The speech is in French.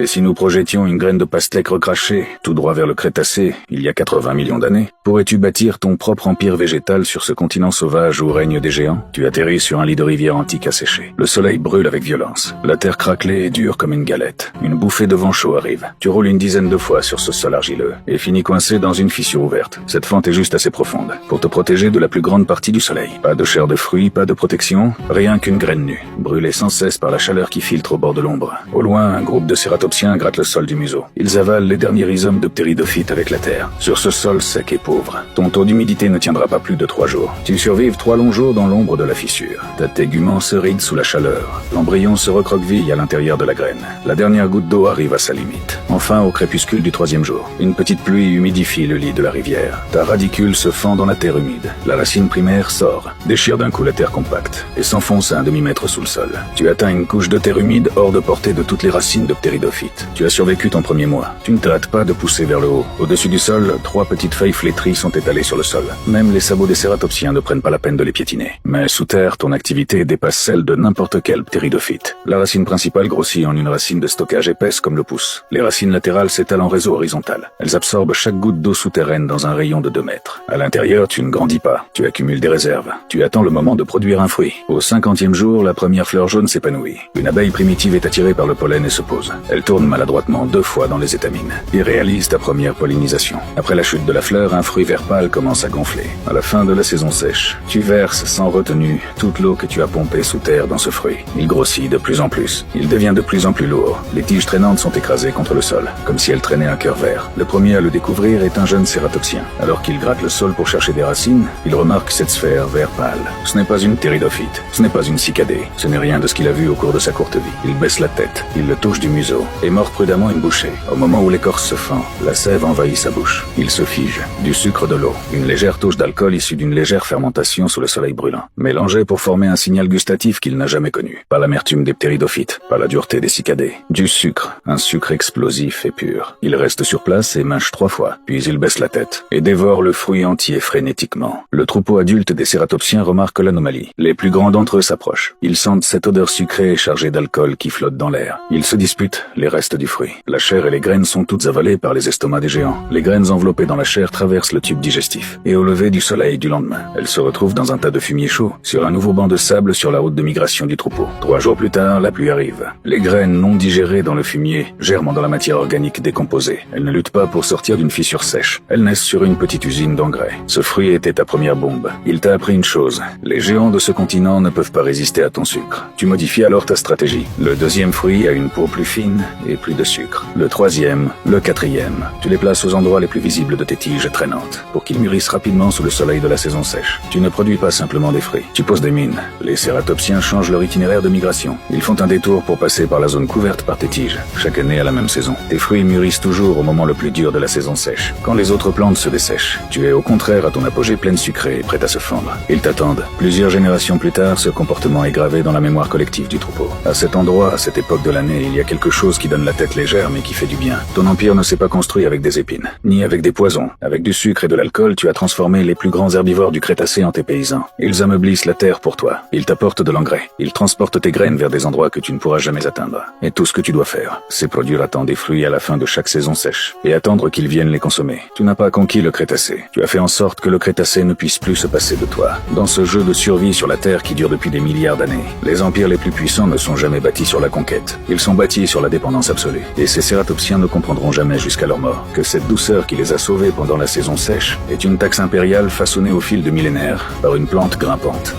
Et si nous projetions une graine de pastèque recrachée, tout droit vers le Crétacé, il y a 80 millions d'années, pourrais-tu bâtir ton propre empire végétal sur ce continent sauvage où règnent des géants? Tu atterris sur un lit de rivière antique asséché. Le soleil brûle avec violence. La terre craquelée est dure comme une galette. Une bouffée de vent chaud arrive. Tu roules une dizaine de fois sur ce sol argileux et finis coincé dans une fissure ouverte. Cette fente est juste assez profonde pour te protéger de la plus grande partie du soleil. Pas de chair de fruits, pas de protection, rien qu'une graine nue, brûlée sans cesse par la chaleur qui filtre au bord de l'ombre. Au loin, un groupe de cératopsiens gratte le sol du museau. Ils avalent les derniers rhizomes de ptéridophytes avec la terre. Sur ce sol sec et pauvre, ton taux d'humidité ne tiendra pas plus de 3 jours. Tu survives 3 longs jours dans l'ombre de la fissure. Ta tégument se ride sous la chaleur. L'embryon se recroqueville à l'intérieur de la graine. La dernière goutte d'eau arrive à sa limite. Enfin, au crépuscule du 3e jour, une petite pluie humidifie le lit de la rivière. Ta radicule se fend dans la terre humide. La racine primaire sort, déchire d'un coup la terre compacte et s'enfonce à un demi-mètre sous le sol. Tu atteins une couche de terre humide hors de portée de toutes les racines de ptéridophytes. Tu as survécu ton premier mois. Tu ne te hâtes pas de pousser vers le haut. Au-dessus du sol, 3 petites feuilles flétries sont étalées sur le sol. Même les sabots des cératopsiens ne prennent pas la peine de les piétiner. Mais sous terre, ton activité dépasse celle de n'importe quel ptéridophyte. La racine principale grossit en une racine de stockage épaisse comme le pouce. Les racines latérales s'étalent en réseau horizontal. Elles absorbent chaque goutte d'eau souterraine dans un rayon de 2 mètres. À l'intérieur, tu ne grandis pas. Tu accumules des réserves. Tu attends le moment de produire un fruit. Au 50e jour, la première fleur jaune s'épanouit. Une abeille primitive est attirée par le pollen et se pose. Elle tourne maladroitement 2 fois dans les étamines et réalise ta première pollinisation. Après la chute de la fleur, un fruit vert pâle commence à gonfler. À la fin de la saison sèche, tu verses sans retenue toute l'eau que tu as pompée sous terre dans ce fruit. Il grossit de plus en plus. Il devient de plus en plus lourd. Les tiges traînantes sont écrasées contre le sol, comme si elles traînaient un cœur vert. Le premier à le découvrir est un jeune cératopsien. Alors qu'il gratte le sol pour chercher des racines, il remarque cette sphère vert pâle. Ce n'est pas une ptéridophyte, ce n'est pas une cicadée, ce n'est rien de ce qu'il a vu au cours de sa courte vie. Il baisse la tête, il le touche du museau et mord prudemment une bouchée. Au moment où l'écorce se fend, la sève envahit sa bouche. Il se fige. Du sucre, de l'eau, une légère touche d'alcool issue d'une légère fermentation sous le soleil brûlant, mélangée pour former un signal gustatif qu'il n'a jamais connu. Pas l'amertume des ptéridophytes, pas la dureté des cicadées. Du sucre, un sucre explosif et pur. Il reste sur place et mâche 3 fois, puis il baisse la tête et dévore le fruit entier frénétiquement. Le troupeau adulte des cératopsiens remarque l'anomalie. Les plus grands d'entre eux s'approchent. Ils sentent cette odeur sucrée et chargée d'alcool qui flotte dans l'air. Ils se disputent les restes du fruit. La chair et les graines sont toutes avalées par les estomacs des géants. Les graines enveloppées dans la chair traversent le tube digestif. Et au lever du soleil du lendemain, elles se retrouvent dans un tas de fumier chaud, sur un nouveau banc de sable sur la route de migration du troupeau. 3 jours plus tard, la pluie arrive. Les graines non digérées dans le fumier germent dans la matière organique décomposée. Elles ne luttent pas pour sortir d'une fissure sèche. Elles naissent sur une petite usine d'engrais. Ce fruit était ta première bombe. Il t'a appris une chose. Les géants de ce continent ne peuvent pas résister à ton sucre. Tu modifies alors ta stratégie. Le 2e fruit a une peau plus fine et plus de sucre. Le 3e, le 4e. Tu les places aux endroits les plus visibles de tes tiges traînantes pour qu'ils mûrissent rapidement sous le soleil de la saison sèche. Tu ne produis pas simplement des fruits. Tu poses des mines. Les cératopsiens changent leur itinéraire de migration. Ils font un détour pour passer par la zone couverte par tes tiges. Chaque année à la même saison. Tes fruits mûrissent toujours au moment le plus dur de la saison sèche. Quand les autres plantes se dessèchent, tu es au contraire à ton apogée pleine sucrée et prête à se fendre. Ils t'attendent. Plusieurs générations plus tard, ce comportement est gravé dans la mémoire collective du troupeau. À cet endroit, à cette époque de l'année, il y a quelque chose qui donne la tête légère mais qui fait du bien. Ton empire ne s'est pas construit avec des épines, ni avec des poisons. Avec du sucre et de l'alcool, tu as transformé les plus grands herbivores du Crétacé en tes paysans. Ils ameublissent la terre pour toi. Ils t'apportent de l'engrais. Ils transportent tes graines vers des endroits que tu ne pourras jamais atteindre. Et tout ce que tu dois faire, c'est produire à temps des fruits à la fin de chaque saison sèche et attendre qu'ils viennent les consommer. Tu n'as pas conquis le Crétacé. Tu as fait en sorte que le Crétacé ne puisse plus se passer de toi. Dans ce jeu de survie sur la Terre qui dure depuis des milliards d'années, les empires les plus puissants ne sont jamais bâtis sur la conquête. Ils sont bâtis sur la dépendance absolue. Et ces cératopsiens ne comprendront jamais jusqu'à leur mort que cette douceur qui les a sauvés pendant la saison sèche est une taxe impériale façonnée au fil de millénaires par une plante grimpante.